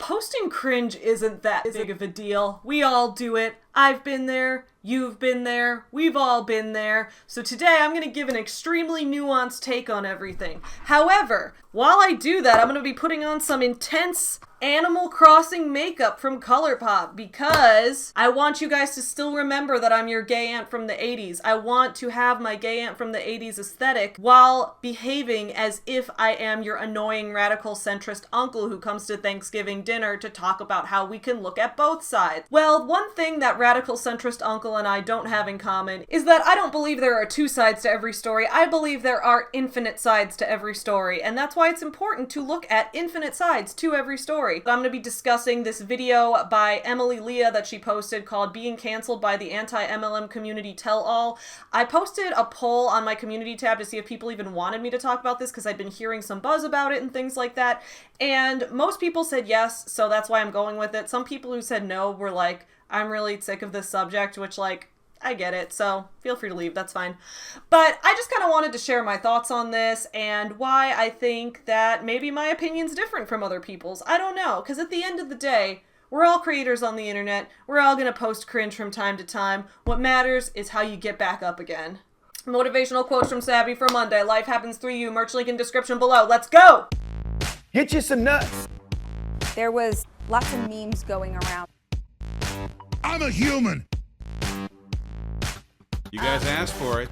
posting cringe isn't that big of a deal. We all do it. I've been there. You've been there. We've all been there. So today I'm going to give an extremely nuanced take on everything. However, while I do that, I'm going to be putting on some intense Animal Crossing makeup from ColourPop because I want you guys to still remember that I'm your gay aunt from the 80s. I want to have my gay aunt from the 80s aesthetic while behaving as if I am your annoying radical centrist uncle who comes to Thanksgiving dinner to talk about how we can look at both sides. Well, one thing that radical centrist uncle and I don't have in common is that I don't believe there are two sides to every story. I believe there are infinite sides to every story, and that's why it's important to look at infinite sides to every story. I'm going to be discussing this video by Emily Leah that she posted called Being Cancelled by the Anti-MLM Community Tell-All. I posted a poll on my community tab to see if people even wanted me to talk about this because I'd been hearing some buzz about it and things like that. And most people said yes, so that's why I'm going with it. Some people who said no were like, I'm really sick of this subject, which I get it, so feel free to leave, that's fine. But I just kind of wanted to share my thoughts on this and why I think that maybe my opinion's different from other people's. I don't know, because at the end of the day, we're all creators on the internet. We're all going to post cringe from time to time. What matters is how you get back up again. Motivational quotes from Savvy for Monday. Life happens through you. Merch link in description below. Let's go! Hit you some nuts. There was lots of memes going around. I'm a human. You guys asked for it.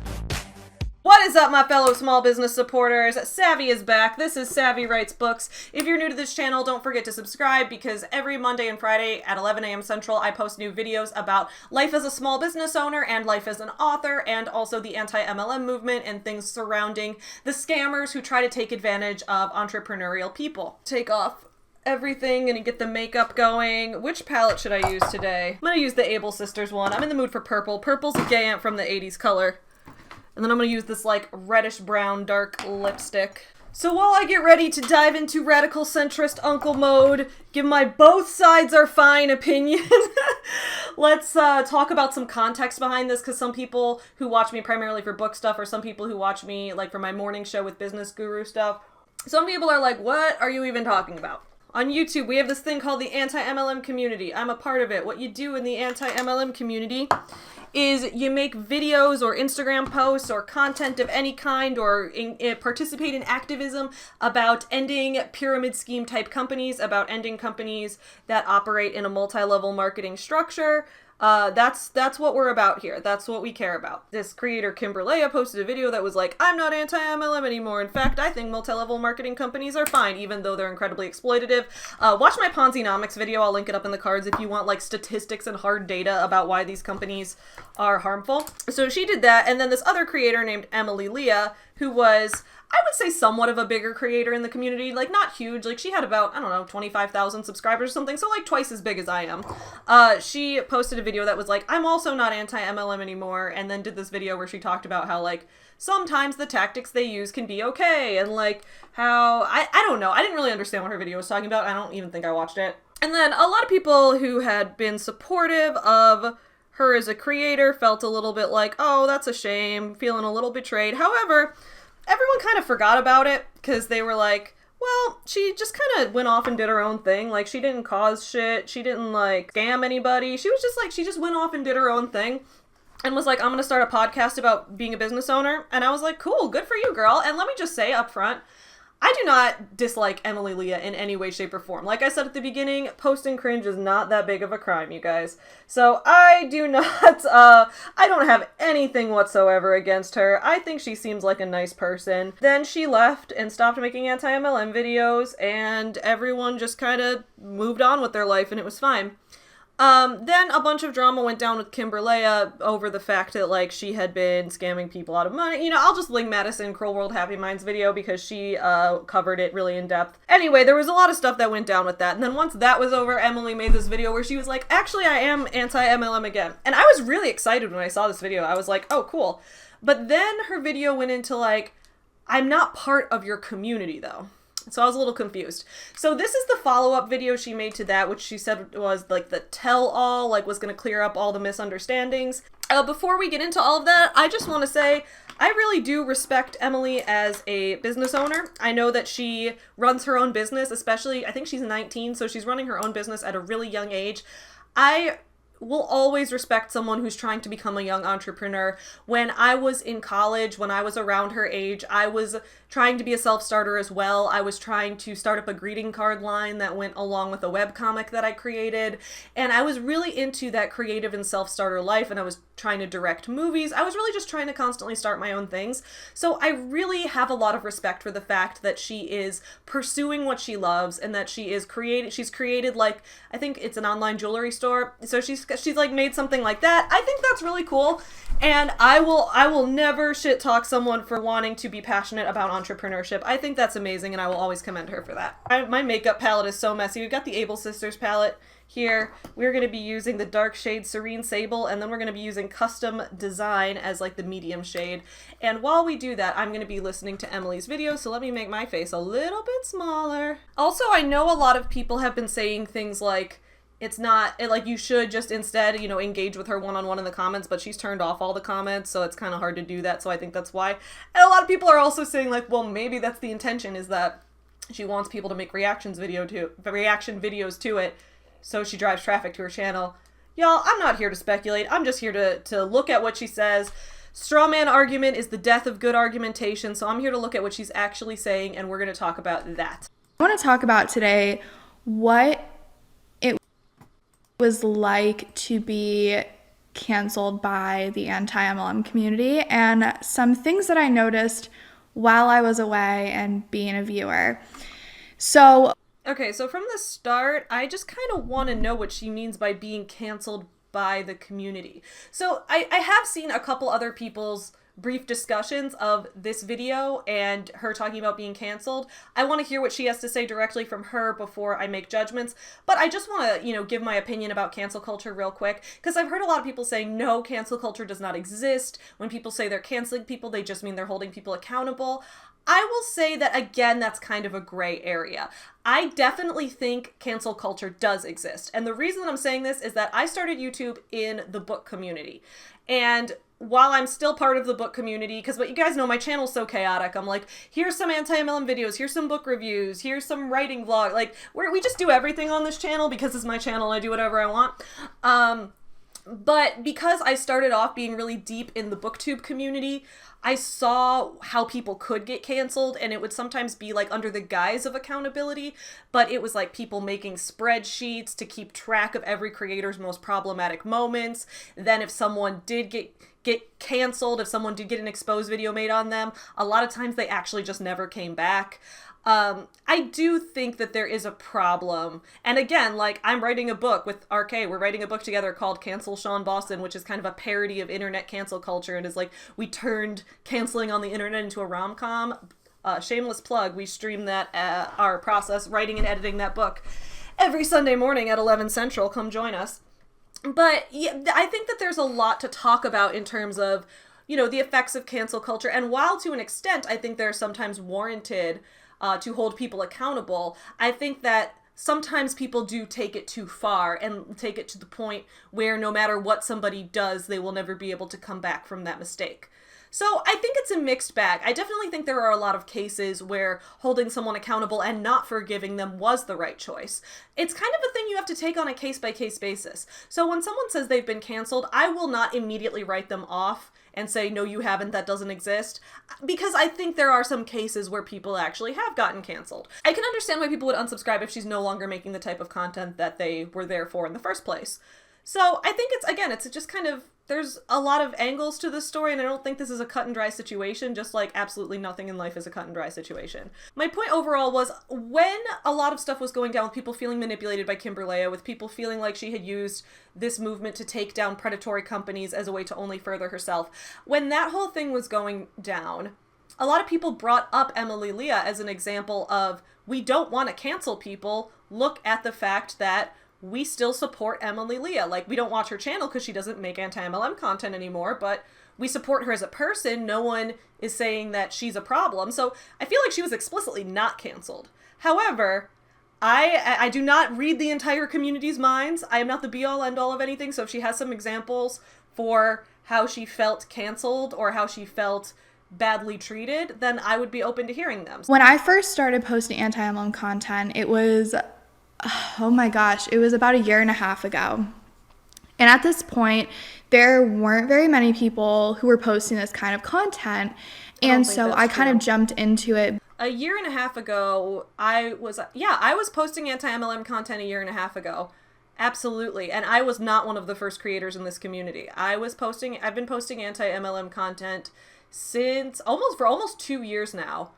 What is up, my fellow small business supporters? Savvy is back. This is Savvy Writes Books. If you're new to this channel, don't forget to subscribe because every Monday and Friday at 11 a.m. Central, I post new videos about life as a small business owner and life as an author and also the anti-MLM movement and things surrounding the scammers who try to take advantage of entrepreneurial people. Take off everything and get the makeup going. Which palette should I use today? I'm gonna use the Able Sisters one. I'm in the mood for purple. Purple's a gay aunt from the 80s color. And then I'm gonna use this reddish brown dark lipstick. So while I get ready to dive into radical centrist uncle mode, give my both sides are fine opinion, let's talk about some context behind this, because some people who watch me primarily for book stuff or some people who watch me for my morning show with business guru stuff, some people are like, what are you even talking about? On YouTube, we have this thing called the anti-MLM community. I'm a part of it. What you do in the anti-MLM community is you make videos or Instagram posts or content of any kind or participate in activism about ending pyramid scheme type companies, about ending companies that operate in a multi-level marketing structure. That's what we're about here. That's what we care about. This creator, Leah, posted a video that was like, I'm not anti-MLM anymore. In fact, I think multi-level marketing companies are fine, even though they're incredibly exploitative. Watch my Ponzi-nomics video. I'll link it up in the cards if you want statistics and hard data about why these companies are harmful. So she did that. And then this other creator named Emily Leah, who was, I would say, somewhat of a bigger creator in the community, not huge, she had about, 25,000 subscribers or something, so twice as big as I am. She posted a video that was I'm also not anti-MLM anymore, and then did this video where she talked about how, sometimes the tactics they use can be okay, and, how, I don't know, I didn't really understand what her video was talking about. I don't even think I watched it. And then a lot of people who had been supportive of her as a creator felt a little bit oh, that's a shame, feeling a little betrayed. However, everyone kind of forgot about it because they were well, she just kind of went off and did her own thing. She didn't cause shit. She didn't scam anybody. She was just she just went off and did her own thing and was I'm going to start a podcast about being a business owner. And I was cool, good for you, girl. And let me just say up front, I do not dislike Emily Leah in any way, shape, or form. Like I said at the beginning, posting cringe is not that big of a crime, you guys. So I do not, I don't have anything whatsoever against her. I think she seems like a nice person. Then she left and stopped making anti-MLM videos, and everyone just kind of moved on with their life, and it was fine. Then a bunch of drama went down with Leah over the fact that, she had been scamming people out of money. I'll just link Madison Cruel World Happy Minds video because she, covered it really in depth. Anyway, there was a lot of stuff that went down with that. And then once that was over, Emily made this video where she was actually, I am anti-MLM again. And I was really excited when I saw this video. I was oh, cool. But then her video went into, I'm not part of your community, though. So I was a little confused. So this is the follow-up video she made to that, which she said was the tell-all, was going to clear up all the misunderstandings. Before we get into all of that, I just want to say I really do respect Emily as a business owner. I know that she runs her own business, especially, I think she's 19, so she's running her own business at a really young age. I will always respect someone who's trying to become a young entrepreneur. When I was in college, when I was around her age, I was trying to be a self-starter as well. I was trying to start up a greeting card line that went along with a webcomic that I created. And I was really into that creative and self-starter life, and I was trying to direct movies. I was really just trying to constantly start my own things. So I really have a lot of respect for the fact that she is pursuing what she loves and that she's created, like, I think it's an online jewelry store. So she's like made something like that. I think that's really cool. And I will never shit talk someone for wanting to be passionate about entrepreneurship. I think that's amazing, and I will always commend her for that. My makeup palette is so messy. We've got the Able Sisters palette here. We're going to be using the dark shade Serene Sable, and then we're going to be using Custom Design as like the medium shade. And while we do that, I'm going to be listening to Emily's video, so let me make my face a little bit smaller. Also, I know a lot of people have been saying things like, you should just instead, engage with her one-on-one in the comments, but she's turned off all the comments, so it's kind of hard to do that, so I think that's why. And a lot of people are also saying, like, well, maybe that's the intention, is that she wants people to make reaction videos to it, so she drives traffic to her channel. Y'all, I'm not here to speculate. I'm just here to look at what she says. Straw man argument is the death of good argumentation, so I'm here to look at what she's actually saying, and we're going to talk about that. I want to talk about today what it was like to be canceled by the anti-MLM community and some things that I noticed while I was away and being a viewer. Okay, so from the start, I just kind of want to know what she means by being canceled by the community. So I have seen a couple other people's brief discussions of this video and her talking about being canceled. I want to hear what she has to say directly from her before I make judgments, but I just want to, give my opinion about cancel culture real quick, because I've heard a lot of people saying, no, cancel culture does not exist. When people say they're canceling people, they just mean they're holding people accountable. I will say that, again, that's kind of a gray area. I definitely think cancel culture does exist. And the reason that I'm saying this is that I started YouTube in the book community. And while I'm still part of the book community, because what you guys know, my channel's so chaotic. I'm like, here's some anti-MLM videos, here's some book reviews, here's some writing vlog. Like, we just do everything on this channel because it's my channel and I do whatever I want. But because I started off being really deep in the booktube community, I saw how people could get canceled, and it would sometimes be like under the guise of accountability, but it was like people making spreadsheets to keep track of every creator's most problematic moments. Then if someone did get canceled, if someone did get an exposed video made on them, a lot of times they actually just never came back. I do think that there is a problem. And again, like, I'm writing a book with RK. We're writing a book together called Cancel Sean Boston, which is kind of a parody of internet cancel culture, and is like, we turned canceling on the internet into a rom-com. Shameless plug, we stream that, our process, writing and editing that book every Sunday morning at 11 Central. Come join us. But yeah, I think that there's a lot to talk about in terms of, the effects of cancel culture. And while to an extent, I think they're sometimes warranted to hold people accountable, I think that sometimes people do take it too far and take it to the point where no matter what somebody does, they will never be able to come back from that mistake. So I think it's a mixed bag. I definitely think there are a lot of cases where holding someone accountable and not forgiving them was the right choice. It's kind of a thing you have to take on a case-by-case basis. So when someone says they've been canceled, I will not immediately write them off and say, no, you haven't, that doesn't exist. Because I think there are some cases where people actually have gotten canceled. I can understand why people would unsubscribe if she's no longer making the type of content that they were there for in the first place. So I think it's just kind of, there's a lot of angles to this story, and I don't think this is a cut and dry situation, just like absolutely nothing in life is a cut and dry situation. My point overall was, when a lot of stuff was going down with people feeling manipulated by Kimberlea, with people feeling like she had used this movement to take down predatory companies as a way to only further herself, when that whole thing was going down, a lot of people brought up Emily Leah as an example of, we don't want to cancel people, look at the fact that we still support Emily Leah. Like, we don't watch her channel because she doesn't make anti-MLM content anymore, but we support her as a person. No one is saying that she's a problem. So I feel like she was explicitly not canceled. However, I do not read the entire community's minds. I am not the be-all, end-all of anything, so if she has some examples for how she felt canceled or how she felt badly treated, then I would be open to hearing them. When I first started posting anti-MLM content, it was, oh my gosh, it was about 1.5 years ago. And at this point, there weren't very many people who were posting this kind of content. And so I kind of jumped into it. 1.5 years ago, I was posting anti-MLM content 1.5 years ago. Absolutely. And I was not one of the first creators in this community. I've been posting anti-MLM content since almost 2 years now.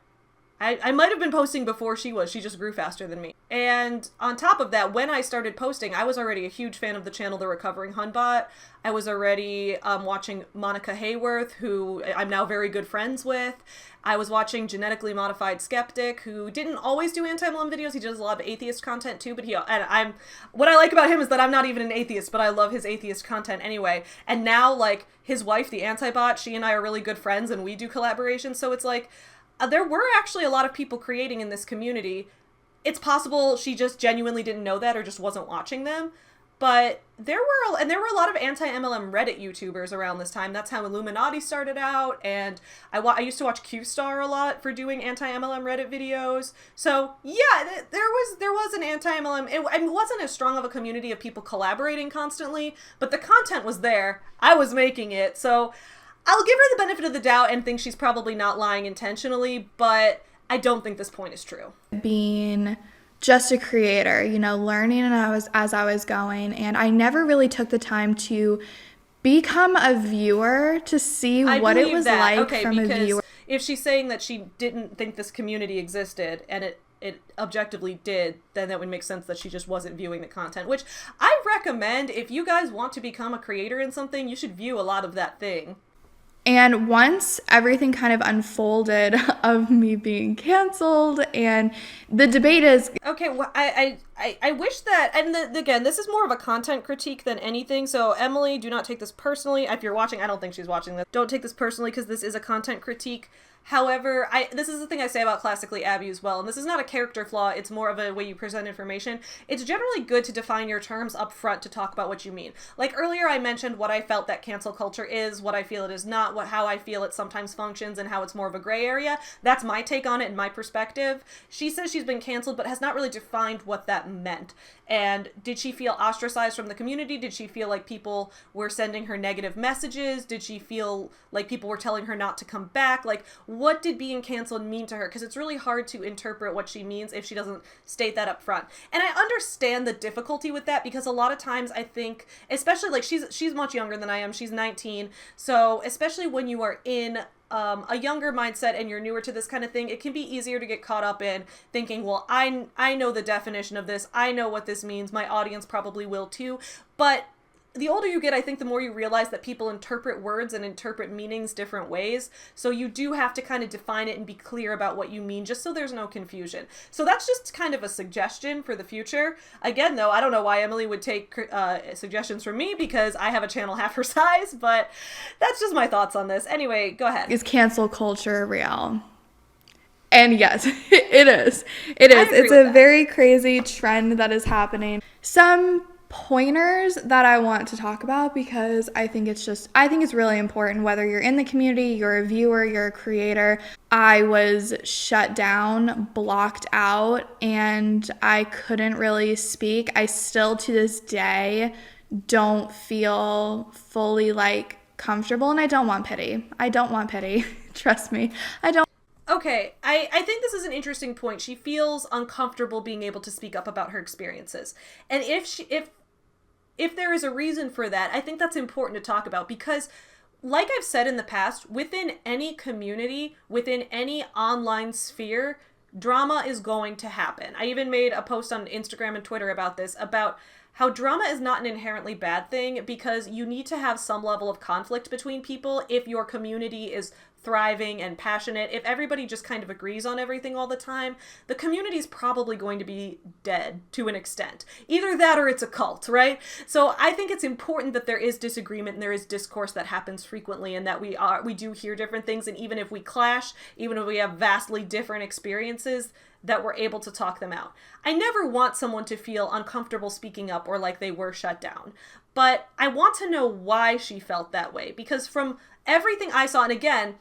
I might have been posting before she just grew faster than me. And on top of that, when I started posting, I was already a huge fan of the channel The Recovering Hunbot. I was already watching Monica Hayworth, who I'm now very good friends with. I was watching Genetically Modified Skeptic, who didn't always do anti-MLM videos. He does a lot of atheist content too, but what I like about him is that I'm not even an atheist, but I love his atheist content anyway. And now, like, his wife, the Antibot, she and I are really good friends, and we do collaborations, so it's like, there were actually a lot of people creating in this community. It's possible she just genuinely didn't know that or just wasn't watching them. But there were a lot of anti-MLM Reddit YouTubers around this time. That's how Illuminati started out, and I used to watch Q-Star a lot for doing anti-MLM Reddit videos. So yeah, there was an anti-MLM. It wasn't as strong of a community of people collaborating constantly, but the content was there. I was making it, so I'll give her the benefit of the doubt and think she's probably not lying intentionally, but I don't think this point is true. Being just a creator, learning as I was going, and I never really took the time to become a viewer to see what it was like from a viewer. If she's saying that she didn't think this community existed and it objectively did, then that would make sense that she just wasn't viewing the content, which I recommend. If you guys want to become a creator in something, you should view a lot of that thing. And once everything kind of unfolded of me being canceled, and the debate is... Okay, well, I wish that... And again, this is more of a content critique than anything, so Emily, do not take this personally. If you're watching, I don't think she's watching this. Don't take this personally, because this is a content critique. However, this is the thing I say about Classically Abby as well, and this is not a character flaw, it's more of a way you present information. It's generally good to define your terms up front to talk about what you mean. Like earlier I mentioned what I felt that cancel culture is, what I feel it is not, how I feel it sometimes functions, and how it's more of a gray area. That's my take on it and my perspective. She says she's been canceled, but has not really defined what that meant. And did she feel ostracized from the community? Did she feel like people were sending her negative messages? Did she feel like people were telling her not to come back? Like, what did being canceled mean to her? Because it's really hard to interpret what she means if she doesn't state that up front. And I understand the difficulty with that, because a lot of times I think, especially like she's much younger than I am. She's 19. So especially when you are in a younger mindset and you're newer to this kind of thing, it can be easier to get caught up in thinking, well, I know the definition of this. I know what this means. My audience probably will too. But the older you get, I think the more you realize that people interpret words and interpret meanings different ways. So you do have to kind of define it and be clear about what you mean, just so there's no confusion. So that's just kind of a suggestion for the future. Again, though, I don't know why Emily would take suggestions from me, because I have a channel half her size, but that's just my thoughts on this. Anyway, go ahead. Is cancel culture real? And yes, it is. It is. It's a very crazy trend that is happening. Some pointers that I want to talk about, because I think it's really important, whether you're in the community, you're a viewer, you're a creator. I was shut down, blocked out, and I couldn't really speak. I still to this day don't feel fully comfortable, and I don't want pity. Trust me. I don't. Okay, I think this is an interesting point. She feels uncomfortable being able to speak up about her experiences. And if there is a reason for that, I think that's important to talk about, because like I've said in the past, within any community, within any online sphere, drama is going to happen. I even made a post on Instagram and Twitter about this, about how drama is not an inherently bad thing, because you need to have some level of conflict between people if your community is thriving and passionate. If everybody just kind of agrees on everything all the time, the community is probably going to be dead to an extent. Either that or it's a cult, right? So I think it's important that there is disagreement and there is discourse that happens frequently, and that we do hear different things, and even if we clash, even if we have vastly different experiences, that were able to talk them out. I never want someone to feel uncomfortable speaking up or like they were shut down. But I want to know why she felt that way, because from everything I saw, and again,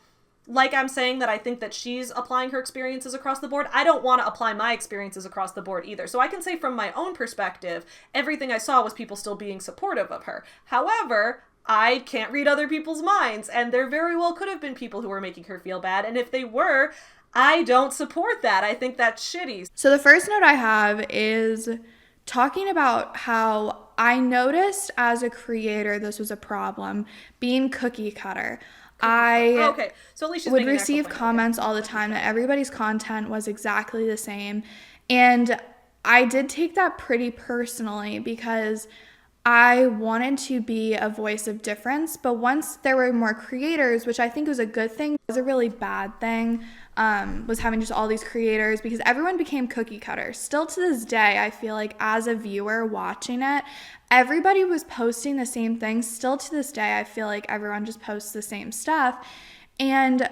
like I'm saying that I think that she's applying her experiences across the board, I don't want to apply my experiences across the board either. So I can say from my own perspective, everything I saw was people still being supportive of her. However, I can't read other people's minds, and there very well could have been people who were making her feel bad, and if they were, I don't support that. I think that's shitty. So the first note I have is talking about how I noticed as a creator this was a problem, being cookie cutter. Okay, so Alicia's would making an actual receive point. comments all the time that everybody's content was exactly the same. And I did take that pretty personally because I wanted to be a voice of difference, but once there were more creators, which I think was a good thing, it was a really bad thing, was having just all these creators because everyone became cookie cutters. Still to this day, I feel like as a viewer watching it, everybody was posting the same things. Still to this day, I feel like everyone just posts the same stuff. And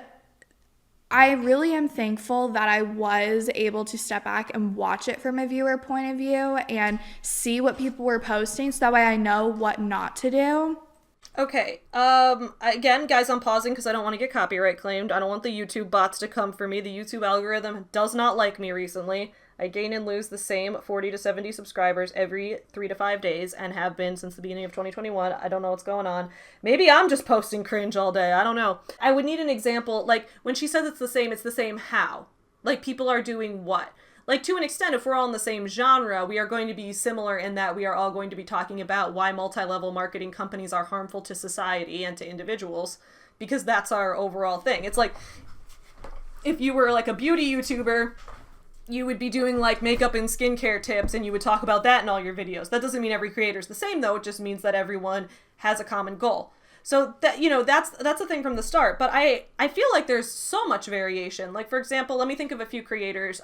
I really am thankful that I was able to step back and watch it from a viewer point of view and see what people were posting so that way I know what not to do. Okay, again, guys, I'm pausing because I don't want to get copyright claimed. I don't want the YouTube bots to come for me. The YouTube algorithm does not like me recently. I gain and lose the same 40 to 70 subscribers every 3 to 5 days and have been since the beginning of 2021. I don't know what's going on. Maybe I'm just posting cringe all day. I don't know. I would need an example. Like, when she says it's the same how? Like, people are doing what? Like, to an extent, if we're all in the same genre, we are going to be similar in that we are all going to be talking about why multi-level marketing companies are harmful to society and to individuals, because that's our overall thing. It's like, if you were like a beauty YouTuber, you would be doing like makeup and skincare tips and you would talk about that in all your videos. That doesn't mean every creator's the same though. It just means that everyone has a common goal. So that, you know, that's the thing from the start. But I feel like there's so much variation. Like, for example, let me think of a few creators.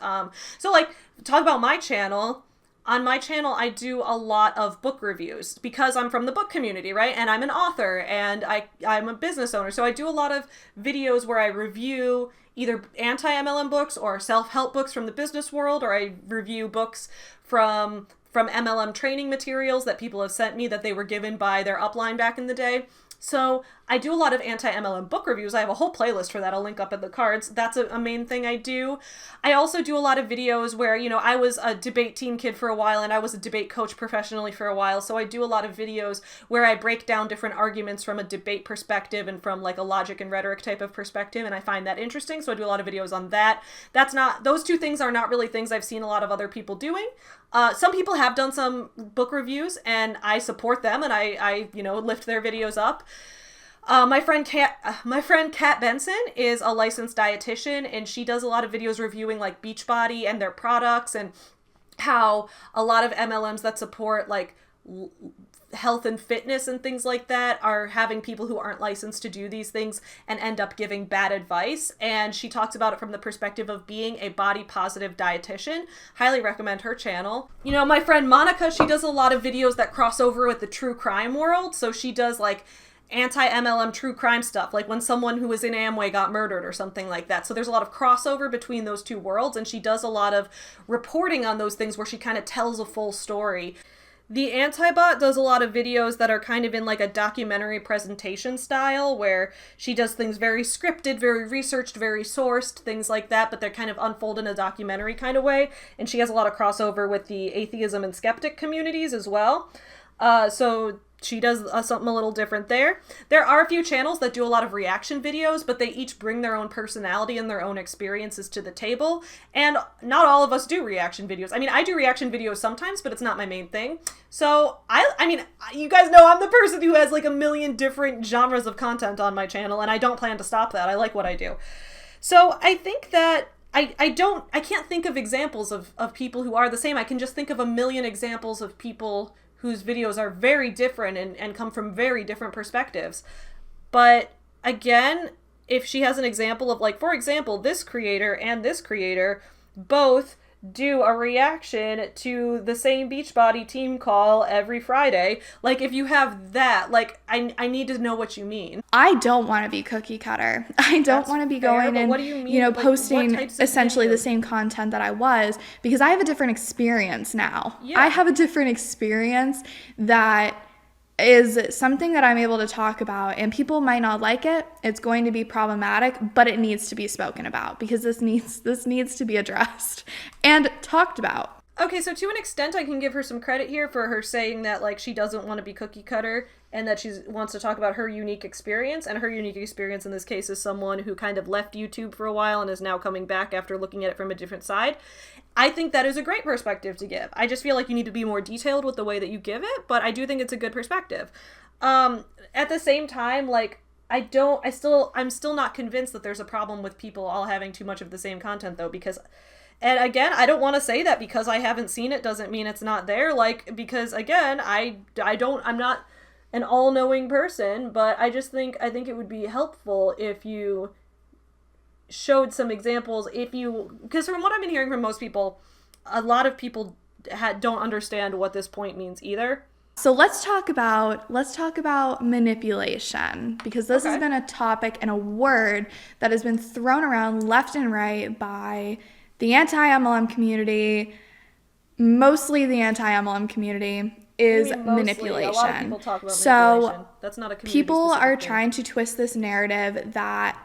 So like, talk about my channel. On my channel, I do a lot of book reviews because I'm from the book community, right? And I'm an author and I'm a business owner. So I do a lot of videos where I review either anti-MLM books or self-help books from the business world, or I review books from MLM training materials that people have sent me that they were given by their upline back in the day. So I do a lot of anti-MLM book reviews. I have a whole playlist for that. I'll link up in the cards. That's a main thing I do. I also do a lot of videos where, you know, I was a debate team kid for a while and I was a debate coach professionally for a while. So I do a lot of videos where I break down different arguments from a debate perspective and from like a logic and rhetoric type of perspective. And I find that interesting. So I do a lot of videos on that. Those two things are not really things I've seen a lot of other people doing. Some people have done some book reviews and I support them and I you know, lift their videos up. My friend Kat Benson is a licensed dietitian and she does a lot of videos reviewing like Beachbody and their products and how a lot of MLMs that support like health and fitness and things like that are having people who aren't licensed to do these things and end up giving bad advice. And she talks about it from the perspective of being a body positive dietitian. Highly recommend her channel. You know, my friend Monica, she does a lot of videos that cross over with the true crime world. So she does like anti-MLM true crime stuff, like when someone who was in Amway got murdered or something like that. So there's a lot of crossover between those two worlds, and she does a lot of reporting on those things where she kind of tells a full story. The Antibot does a lot of videos that are kind of in like a documentary presentation style where she does things very scripted, very researched, very sourced, things like that, but they're kind of unfold in a documentary kind of way. And she has a lot of crossover with the atheism and skeptic communities as well. So she does something a little different there. There are a few channels that do a lot of reaction videos, but they each bring their own personality and their own experiences to the table. And not all of us do reaction videos. I mean, I do reaction videos sometimes, but it's not my main thing. So I mean, you guys know I'm the person who has like a million different genres of content on my channel, and I don't plan to stop that. I like what I do. So I think that I can't think of examples of people who are the same. I can just think of a million examples of people whose videos are very different and come from very different perspectives. But again, if she has an example of like, for example, this creator and this creator both do a reaction to the same Beachbody team call every Friday. Like, if you have that, like, I need to know what you mean. I don't want to be cookie cutter. I don't want to be going and, what do you mean? you know, Like, posting what types of essentially the videos? same content that I was, because I have a different experience now. Yeah. I have a different experience that is something that I'm able to talk about, and people might not like it. It's going to be problematic, but it needs to be spoken about, because this needs to be addressed and talked about. Okay, so to an extent, I can give her some credit here for her saying that, like, she doesn't want to be cookie cutter and that she wants to talk about her unique experience. And her unique experience in this case is someone who kind of left YouTube for a while and is now coming back after looking at it from a different side. I think that is a great perspective to give. I just feel like you need to be more detailed with the way that you give it, but I do think it's a good perspective. At the same time, like, I'm still not convinced that there's a problem with people all having too much of the same content, though, because... And again, I don't want to say that because I haven't seen it doesn't mean it's not there. Like, because again, I'm not an all-knowing person, but I think it would be helpful if you showed some examples, because from what I've been hearing from most people, a lot of people don't understand what this point means either. So let's talk about manipulation, because this has been a topic and a word that has been thrown around left and right by the anti-MLM community. Mostly the anti-MLM community is manipulation. A lot of people talk about so manipulation. That's not a community people are thing. trying to twist this narrative that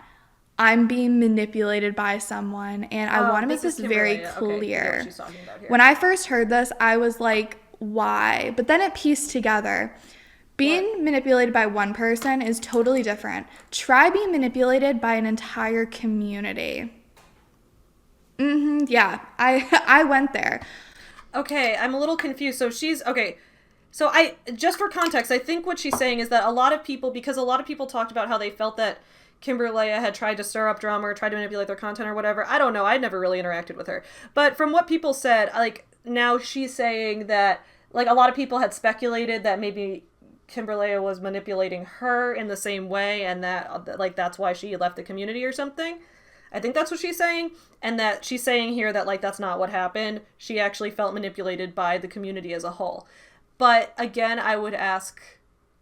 I'm being manipulated by someone, and I want to make this very clear. She's talking about here. When I first heard this, I was like, why? But then it pieced together. Being manipulated by one person is totally different. Try being manipulated by an entire community. Yeah, I went there. Okay, I'm a little confused. So So just for context, I think what she's saying is that because a lot of people talked about how they felt that Kimber Leah had tried to stir up drama or tried to manipulate their content or whatever. I don't know. I'd never really interacted with her. But from what people said, like, now she's saying that, like, a lot of people had speculated that maybe Kimber Leah was manipulating her in the same way, and that, like, that's why she left the community or something. I think that's what she's saying, and that she's saying here that, like, that's not what happened. She actually felt manipulated by the community as a whole. But again, I would ask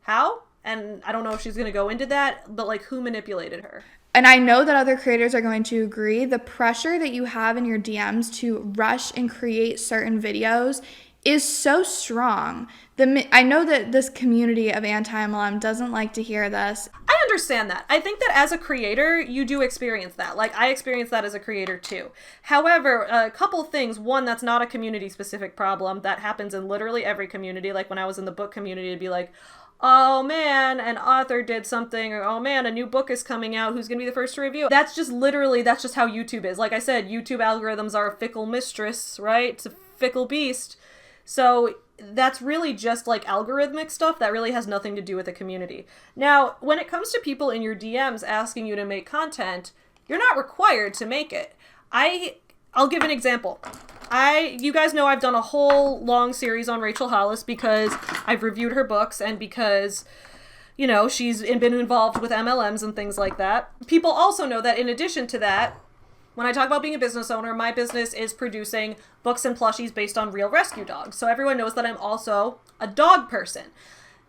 how, and I don't know if she's going to go into that, but, like, who manipulated her? And I know that other creators are going to agree. The pressure that you have in your DMs to rush and create certain videos is so strong. I know that this community of anti-MLM doesn't like to hear this. I understand that. I think that as a creator, you do experience that. Like, I experience that as a creator too. However, a couple things. One, that's not a community-specific problem. That happens in literally every community. Like, when I was in the book community, it'd be like, oh man, an author did something, or oh man, a new book is coming out, who's gonna be the first to review it? That's just how YouTube is. Like I said, YouTube algorithms are a fickle mistress, right? It's a fickle beast. So that's really just, like, algorithmic stuff that really has nothing to do with the community. Now, when it comes to people in your DMs asking you to make content, you're not required to make it. I'll give an example. You guys know I've done a whole long series on Rachel Hollis because I've reviewed her books and because, you know, she's been involved with MLMs and things like that. People also know that in addition to that, when I talk about being a business owner, my business is producing books and plushies based on real rescue dogs. So everyone knows that I'm also a dog person.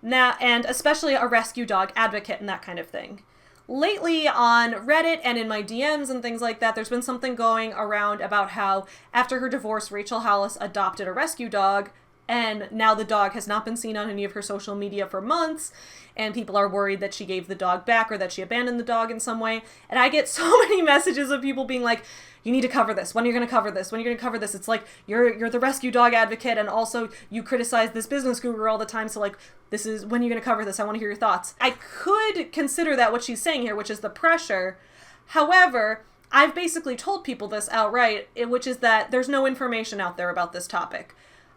Now, and especially a rescue dog advocate and that kind of thing. Lately on Reddit and in my DMs and things like that, there's been something going around about how after her divorce, Rachel Hollis adopted a rescue dog, and now the dog has not been seen on any of her social media for months, and people are worried that she gave the dog back or that she abandoned the dog in some way. And I get so many messages of people being like, you need to cover this. When are you going to cover this? When are you going to cover this? It's like, you're the rescue dog advocate, and also you criticize this business guru all the time, so, like, when are you going to cover this? I want to hear your thoughts. I could consider that what she's saying here, which is the pressure. However, I've basically told people this outright, which is that there's no information out there about this topic.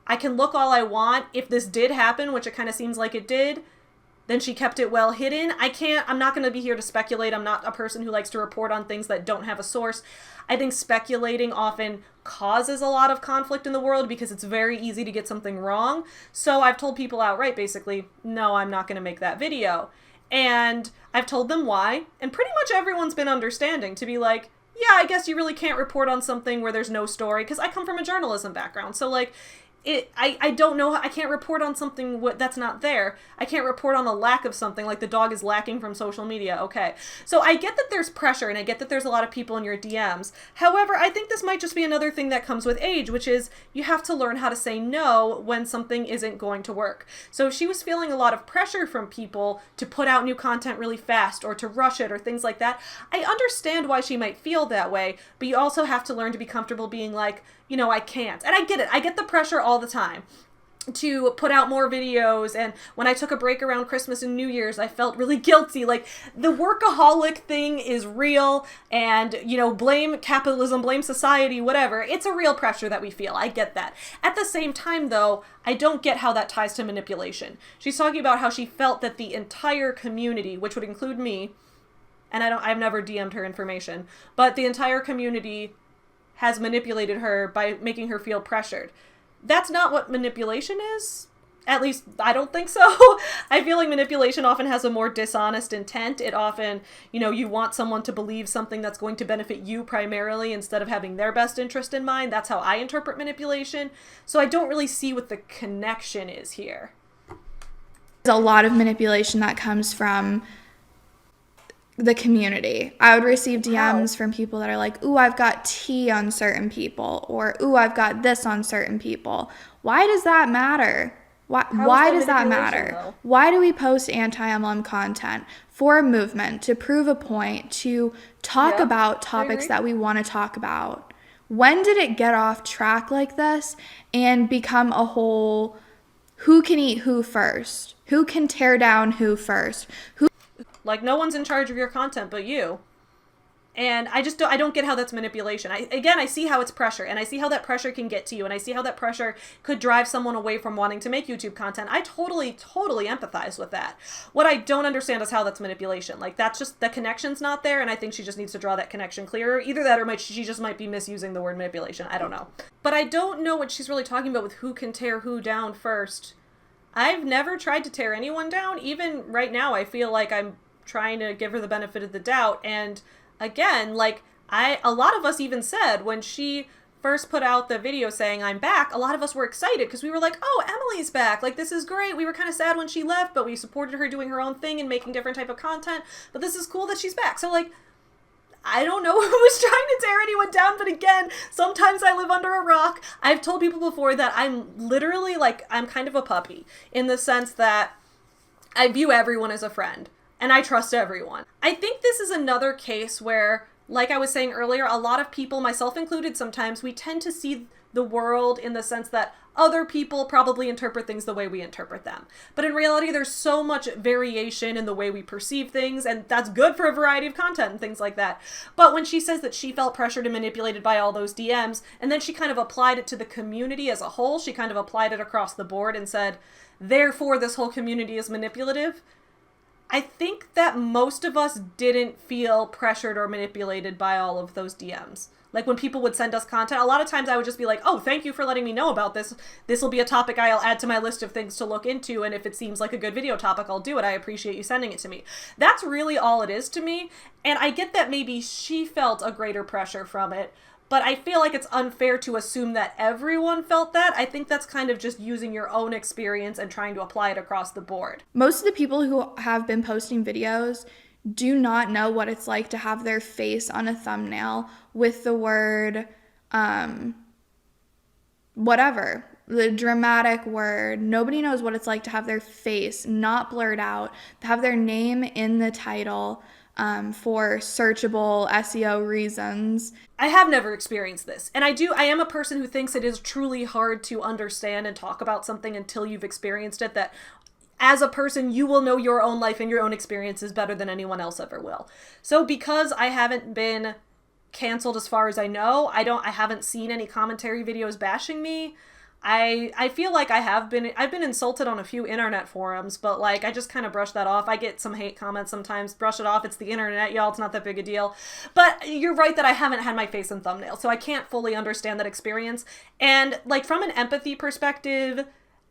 I can look all I want. If this did happen, which it kind of seems like it did, then she kept it well hidden. I'm not going to be here to speculate. I'm not a person who likes to report on things that don't have a source. I think speculating often causes a lot of conflict in the world because it's very easy to get something wrong. So I've told people outright, basically, no, I'm not going to make that video. And I've told them why. And pretty much everyone's been understanding to be like, yeah, I guess you really can't report on something where there's no story, because I come from a journalism background. So, like, I don't know, I can't report on something that's not there. I can't report on a lack of something, like the dog is lacking from social media. Okay. So I get that there's pressure, and I get that there's a lot of people in your DMs. However, I think this might just be another thing that comes with age, which is you have to learn how to say no when something isn't going to work. So if she was feeling a lot of pressure from people to put out new content really fast or to rush it or things like that, I understand why she might feel that way, but you also have to learn to be comfortable being like, you know, I can't. And I get it. I get the pressure all the time to put out more videos, and when I took a break around Christmas and New Year's, I felt really guilty. Like, the workaholic thing is real, and, you know, blame capitalism, blame society, whatever. It's a real pressure that we feel. I get that. At the same time, though, I don't get how that ties to manipulation. She's talking about how she felt that the entire community, which would include me, and I've never DM'd her information, but the entire community has manipulated her by making her feel pressured. That's not what manipulation is. At least, I don't think so. I feel like manipulation often has a more dishonest intent. It often, you know, you want someone to believe something that's going to benefit you primarily instead of having their best interest in mind. That's how I interpret manipulation. So I don't really see what the connection is here. There's a lot of manipulation that comes from the community. I would receive DMs from people that are like, ooh, I've got tea on certain people, or ooh, I've got this on certain people. Why does that matter? Why does that matter? Though? Why do we post anti-MLM content? For a movement, to prove a point, to talk about topics that we want to talk about. When did it get off track like this and become a whole who can eat who first? Who can tear down who first? Like, no one's in charge of your content but you. And I don't get how that's manipulation. I see how it's pressure, and I see how that pressure can get to you, and I see how that pressure could drive someone away from wanting to make YouTube content. I totally empathize with that. What I don't understand is how that's manipulation. Like, that's just, the connection's not there, and I think she just needs to draw that connection clearer. Either that, or she just might be misusing the word manipulation. I don't know. But I don't know what she's really talking about with who can tear who down first. I've never tried to tear anyone down. Even right now, I feel like I'm trying to give her the benefit of the doubt. And again, like, a lot of us even said when she first put out the video saying I'm back, a lot of us were excited because we were like, oh, Emily's back. Like, this is great. We were kind of sad when she left, but we supported her doing her own thing and making different type of content. But this is cool that she's back. So, like, I don't know who was trying to tear anyone down, but again, sometimes I live under a rock. I've told people before that I'm literally, like, I'm kind of a puppy in the sense that I view everyone as a friend. And I trust everyone. I think this is another case where, like I was saying earlier, a lot of people, myself included sometimes, we tend to see the world in the sense that other people probably interpret things the way we interpret them. But in reality, there's so much variation in the way we perceive things, and that's good for a variety of content and things like that. But when she says that she felt pressured and manipulated by all those DMs, and then she kind of applied it to the community as a whole, she kind of applied it across the board and said, therefore, this whole community is manipulative. I think that most of us didn't feel pressured or manipulated by all of those DMs. Like, when people would send us content, a lot of times I would just be like, oh, thank you for letting me know about this. This will be a topic I'll add to my list of things to look into, and if it seems like a good video topic, I'll do it. I appreciate you sending it to me. That's really all it is to me, and I get that maybe she felt a greater pressure from it, but I feel like it's unfair to assume that everyone felt that. I think that's kind of just using your own experience and trying to apply it across the board. Most of the people who have been posting videos do not know what it's like to have their face on a thumbnail with the word, whatever, the dramatic word. Nobody knows what it's like to have their face not blurred out, to have their name in the title, for searchable SEO reasons. I have never experienced this. And I am a person who thinks it is truly hard to understand and talk about something until you've experienced it, that as a person, you will know your own life and your own experiences better than anyone else ever will. So because I haven't been canceled as far as I know, I haven't seen any commentary videos bashing me. I feel like I've been insulted on a few internet forums, but like, I just kind of brush that off. I get some hate comments sometimes, brush it off. It's the internet, y'all. It's not that big a deal. But you're right that I haven't had my face in thumbnail, so I can't fully understand that experience. And like, from an empathy perspective,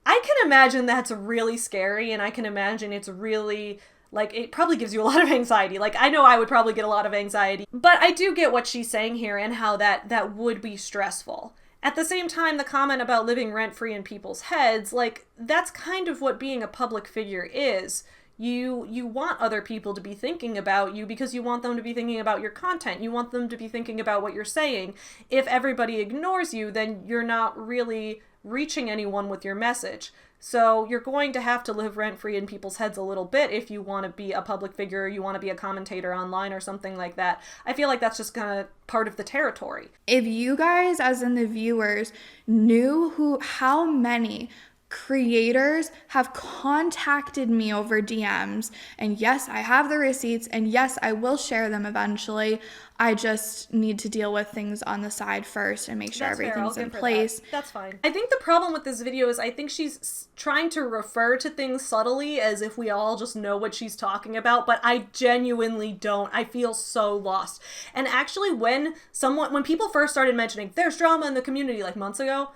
I can imagine that's really scary, and I can imagine it's really Like, it probably gives you a lot of anxiety. Like, I know I would probably get a lot of anxiety. But I do get what she's saying here and how that would be stressful. At the same time, the comment about living rent-free in people's heads, like, that's kind of what being a public figure is. You want other people to be thinking about you because you want them to be thinking about your content. You want them to be thinking about what you're saying. If everybody ignores you, then you're not really reaching anyone with your message. So you're going to have to live rent-free in people's heads a little bit if you want to be a public figure, you want to be a commentator online or something like that. I feel like that's just kind of part of the territory. If you guys, as in the viewers, knew how many creators have contacted me over DMs, and yes, I have the receipts, and yes, I will share them eventually. I just need to deal with things on the side first and make sure everything's in place. That's fine. I think the problem with this video is I think she's trying to refer to things subtly as if we all just know what she's talking about, but I genuinely don't. I feel so lost. And actually, when people first started mentioning there's drama in the community like months ago,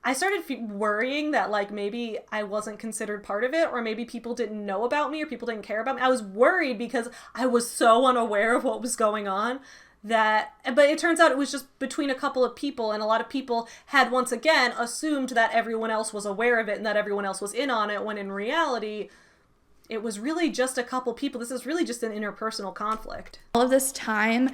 I started worrying that, like, maybe I wasn't considered part of it, or maybe people didn't know about me, or people didn't care about me. I was worried because I was so unaware of what was going on but it turns out it was just between a couple of people, and a lot of people had once again assumed that everyone else was aware of it and that everyone else was in on it, when in reality, it was really just a couple people. This is really just an interpersonal conflict. All of this time,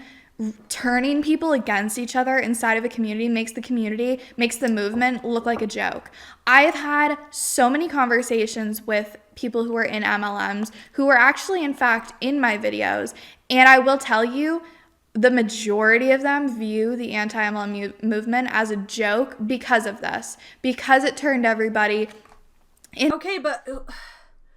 turning people against each other inside of a community makes the movement look like a joke. I've had so many conversations with people who are in MLMs who are actually, in fact, in my videos, and I will tell you, the majority of them view the anti-MLM movement as a joke because of this, because it turned everybody in. Okay, but...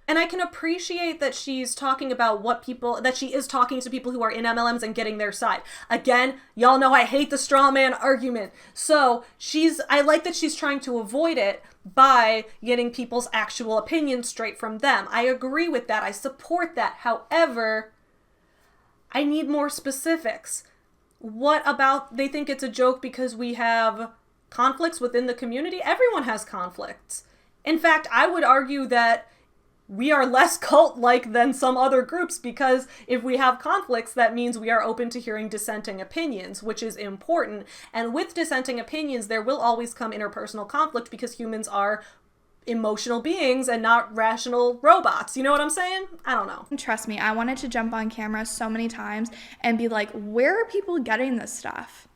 And I can appreciate that she's talking about that she is talking to people who are in MLMs and getting their side. Again, y'all know I hate the straw man argument. So I like that she's trying to avoid it by getting people's actual opinions straight from them. I agree with that. I support that. However, I need more specifics. What about they think it's a joke because we have conflicts within the community? Everyone has conflicts. In fact, I would argue that we are less cult-like than some other groups, because if we have conflicts, that means we are open to hearing dissenting opinions, which is important. And with dissenting opinions, there will always come interpersonal conflict because humans are emotional beings and not rational robots. You know what I'm saying? I don't know. Trust me, I wanted to jump on camera so many times and be like, where are people getting this stuff?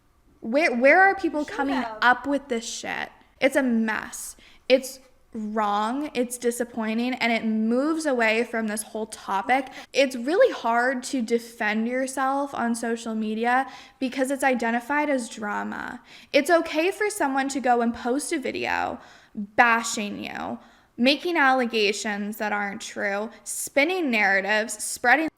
Where are people coming up with this shit? It's a mess. It's wrong, it's disappointing, and it moves away from this whole topic. It's really hard to defend yourself on social media because it's identified as drama. It's okay for someone to go and post a video bashing you, making allegations that aren't true, spinning narratives, spreading.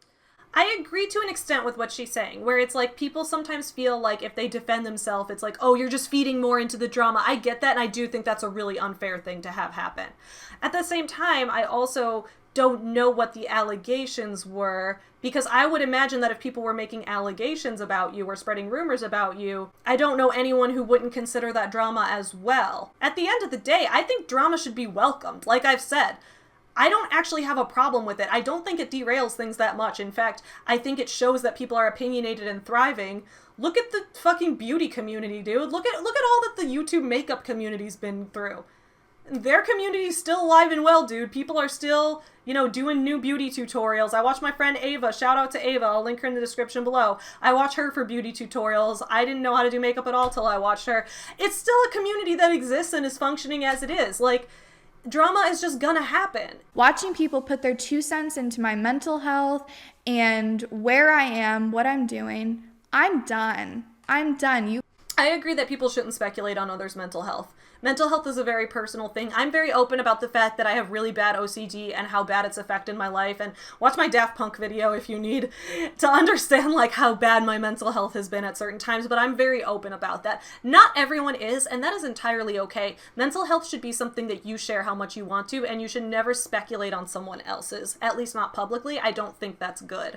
I agree to an extent with what she's saying, where it's like people sometimes feel like if they defend themselves, it's like, oh, you're just feeding more into the drama. I get that, and I do think that's a really unfair thing to have happen. At the same time, I also don't know what the allegations were, because I would imagine that if people were making allegations about you or spreading rumors about you, I don't know anyone who wouldn't consider that drama as well. At the end of the day, I think drama should be welcomed. Like I've said, I don't actually have a problem with it. I don't think it derails things that much. In fact, I think it shows that people are opinionated and thriving. Look at the fucking beauty community, dude. Look at all that the YouTube makeup community's been through. Their community's still alive and well, dude. People are still, doing new beauty tutorials. I watch my friend Ava. Shout out to Ava. I'll link her in the description below. I watch her for beauty tutorials. I didn't know how to do makeup at all till I watched her. It's still a community that exists and is functioning as it is. Like, drama is just gonna happen. Watching people put their 2 cents into my mental health and where I am, what I'm doing, I'm done. I agree that people shouldn't speculate on others' mental health. Mental health is a very personal thing. I'm very open about the fact that I have really bad OCD and how bad it's affected my life. And watch my Daft Punk video if you need to understand like how bad my mental health has been at certain times. But I'm very open about that. Not everyone is, and that is entirely okay. Mental health should be something that you share how much you want to, and you should never speculate on someone else's, at least not publicly. I don't think that's good.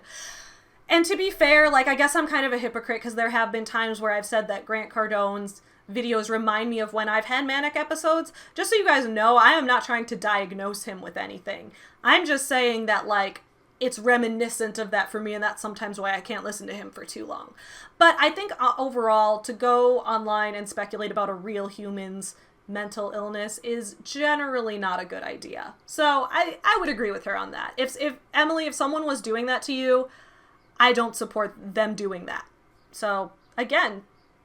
And to be fair, like, I guess I'm kind of a hypocrite because there have been times where I've said that Grant Cardone's videos remind me of when I've had manic episodes. Just so you guys know, I am not trying to diagnose him with anything. I'm just saying that, like, it's reminiscent of that for me, and that's sometimes why I can't listen to him for too long. But I think overall, to go online and speculate about a real human's mental illness is generally not a good idea. So I would agree with her on that. If Emily, if someone was doing that to you, I don't support them doing that. So again,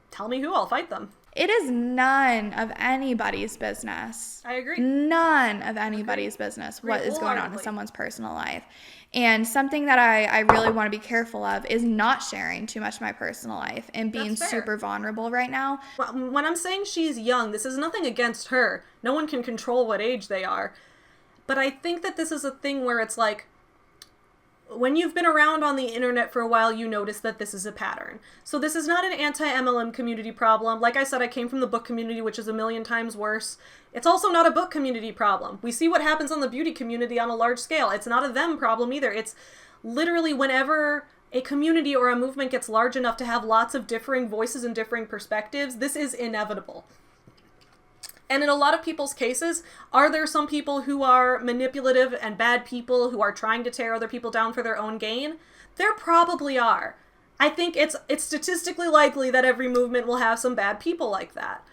tell me who, I'll fight them. It is none of anybody's business. I agree. None of anybody's business what is going on in someone's personal life. And something that I really want to be careful of is not sharing too much of my personal life and being super vulnerable right now. When I'm saying she's young, this is nothing against her. No one can control what age they are. But I think that this is a thing where it's like, when you've been around on the internet for a while, you notice that this is a pattern. So this is not an anti-MLM community problem. Like I said, I came from the book community, which is a million times worse. It's also not a book community problem. We see what happens on the beauty community on a large scale. It's not a them problem either. It's literally whenever a community or a movement gets large enough to have lots of differing voices and differing perspectives, this is inevitable. And in a lot of people's cases, are there some people who are manipulative and bad people who are trying to tear other people down for their own gain? There probably are. I think it's statistically likely that every movement will have some bad people like that.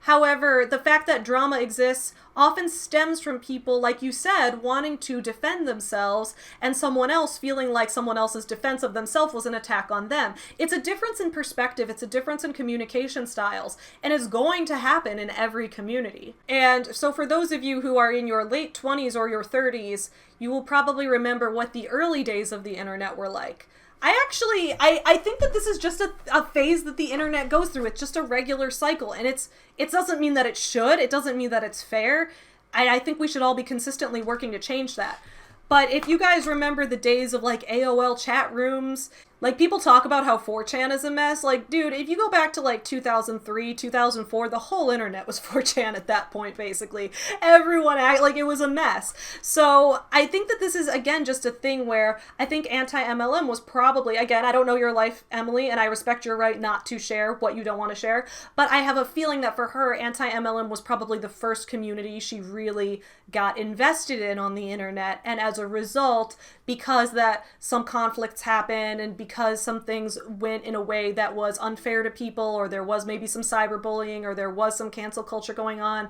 However, the fact that drama exists often stems from people, like you said, wanting to defend themselves and someone else feeling like someone else's defense of themselves was an attack on them. It's a difference in perspective. It's a difference in communication styles, and it's going to happen in every community. And so for those of you who are in your late 20s or your 30s, you will probably remember what the early days of the internet were like. I think that this is just a phase that the internet goes through. It's just a regular cycle, and it doesn't mean that it should. It doesn't mean that it's fair. I think we should all be consistently working to change that. But if you guys remember the days of like AOL chat rooms, like people talk about how 4chan is a mess. Like, dude, if you go back to like 2003, 2004, the whole internet was 4chan at that point, basically. Everyone acted like it was a mess. So I think that this is, again, just a thing where I think anti-MLM was probably, again, I don't know your life, Emily, and I respect your right not to share what you don't want to share, but I have a feeling that for her, anti-MLM was probably the first community she really got invested in on the internet. And as a result, because that some conflicts happened and because some things went in a way that was unfair to people, or there was maybe some cyberbullying, or there was some cancel culture going on,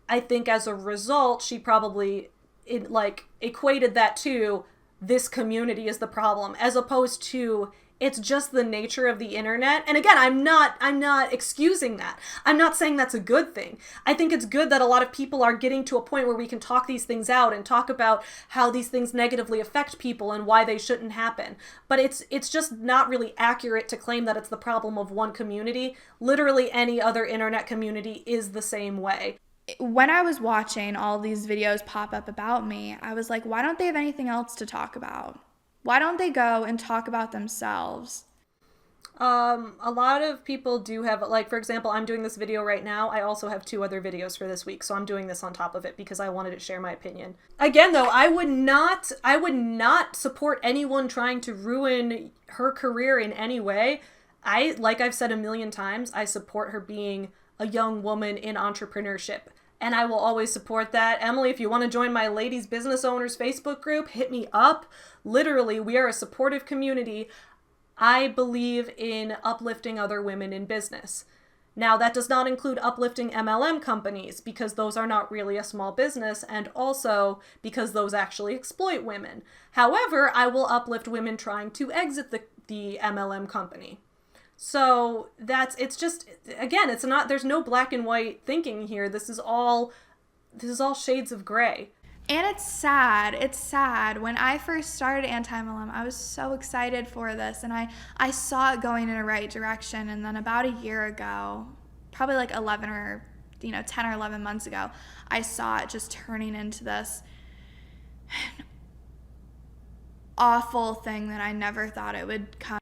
I think as a result, she probably equated that to this community is the problem, as opposed to it's just the nature of the internet. And again, I'm not excusing that. I'm not saying that's a good thing. I think it's good that a lot of people are getting to a point where we can talk these things out and talk about how these things negatively affect people and why they shouldn't happen. But it's just not really accurate to claim that it's the problem of one community. Literally any other internet community is the same way. When I was watching all these videos pop up about me, I was like, why don't they have anything else to talk about? Why don't they go and talk about themselves? A lot of people do have, like, for example, I'm doing this video right now. I also have 2 other videos for this week, so I'm doing this on top of it because I wanted to share my opinion. Again, though, I would not support anyone trying to ruin her career in any way. Like I've said a million times, I support her being a young woman in entrepreneurship. And I will always support that. Emily, if you want to join my Ladies Business Owners Facebook group, hit me up. Literally, we are a supportive community. I believe in uplifting other women in business. Now, that does not include uplifting MLM companies, because those are not really a small business, and also because those actually exploit women. However, I will uplift women trying to exit the MLM company. So it's just, again, it's not, there's no black and white thinking here. This is all shades of gray. And it's sad. It's sad. When I first started anti-MLM, I was so excited for this, and I saw it going in a right direction. And then about a year ago, probably like 10 or 11 months ago, I saw it just turning into this awful thing that I never thought it would come.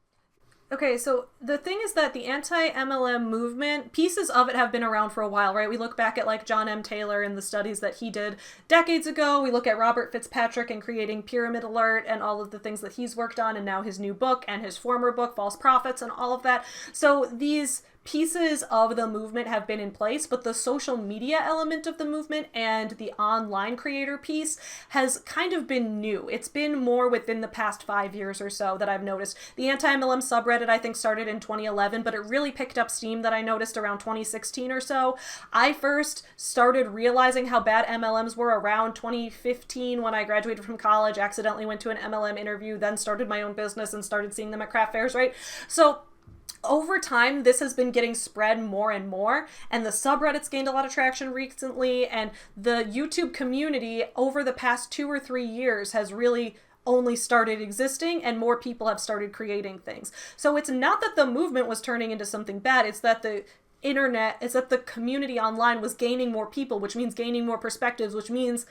Okay, so the thing is that the anti-MLM movement, pieces of it have been around for a while, right? We look back at like John M. Taylor and the studies that he did decades ago. We look at Robert Fitzpatrick and creating Pyramid Alert and all of the things that he's worked on, and now his new book and his former book, False Prophets, and all of that. So these pieces of the movement have been in place, but the social media element of the movement and the online creator piece has kind of been new. It's been more within the past 5 years or so that I've noticed. The anti-MLM subreddit, I think, started in 2011, but it really picked up steam that I noticed around 2016 or so. I first started realizing how bad MLMs were around 2015 when I graduated from college, accidentally went to an MLM interview, then started my own business and started seeing them at craft fairs, right? So over time, this has been getting spread more and more, and the subreddits gained a lot of traction recently, and the YouTube community over the past 2 or 3 years has really only started existing, and more people have started creating things. So it's not that the movement was turning into something bad, it's that the community online was gaining more people, which means gaining more perspectives, which means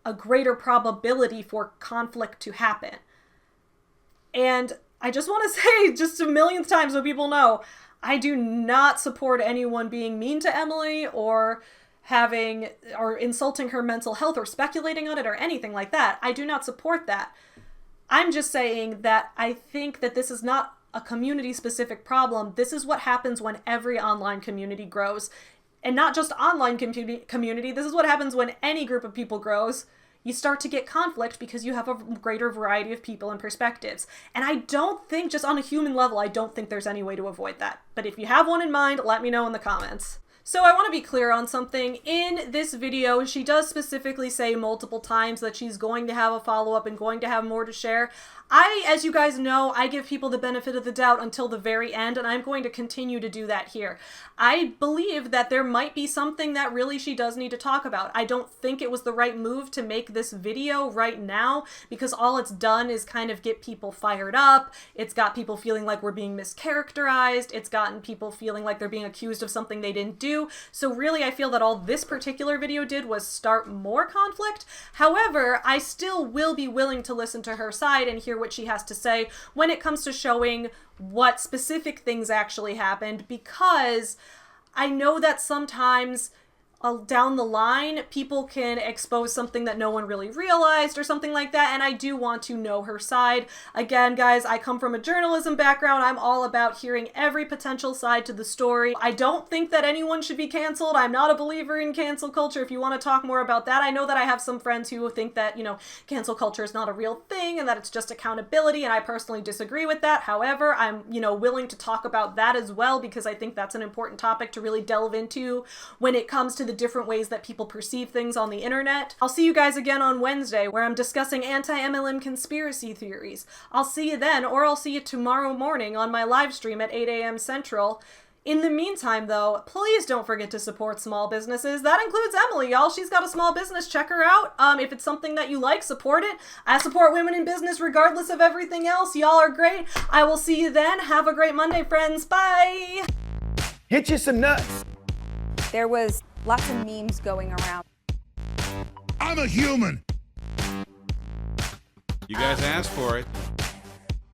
a greater probability for conflict to happen. And I just want to say, just a millionth time so people know, I do not support anyone being mean to Emily or insulting her mental health or speculating on it or anything like that. I do not support that. I'm just saying that I think that this is not a community-specific problem. This is what happens when every online community grows. And not just online community, this is what happens when any group of people grows. You start to get conflict because you have a greater variety of people and perspectives. And I don't think, just on a human level, I don't think there's any way to avoid that. But if you have one in mind, let me know in the comments. So I want to be clear on something. In this video, she does specifically say multiple times that she's going to have a follow-up and going to have more to share. As you guys know, I give people the benefit of the doubt until the very end, and I'm going to continue to do that here. I believe that there might be something that really she does need to talk about. I don't think it was the right move to make this video right now, because all it's done is kind of get people fired up. It's got people feeling like we're being mischaracterized. It's gotten people feeling like they're being accused of something they didn't do. So really, I feel that all this particular video did was start more conflict. However, I still will be willing to listen to her side and hear what she has to say when it comes to showing what specific things actually happened, because I know that sometimes down the line, people can expose something that no one really realized or something like that, and I do want to know her side. Again, guys, I come from a journalism background. I'm all about hearing every potential side to the story. I don't think that anyone should be canceled. I'm not a believer in cancel culture. If you want to talk more about that, I know that I have some friends who think that, cancel culture is not a real thing and that it's just accountability, and I personally disagree with that. However, I'm, willing to talk about that as well, because I think that's an important topic to really delve into when it comes to the different ways that people perceive things on the internet. I'll see you guys again on Wednesday, where I'm discussing anti-MLM conspiracy theories. I'll see you then, or I'll see you tomorrow morning on my live stream at 8 a.m. Central. In the meantime, though, please don't forget to support small businesses. That includes Emily, y'all. She's got a small business. Check her out. If it's something that you like, support it. I support women in business regardless of everything else. Y'all are great. I will see you then. Have a great Monday, friends. Bye! Hit you some nuts. There was lots of memes going around. I'm a human. You guys asked for it.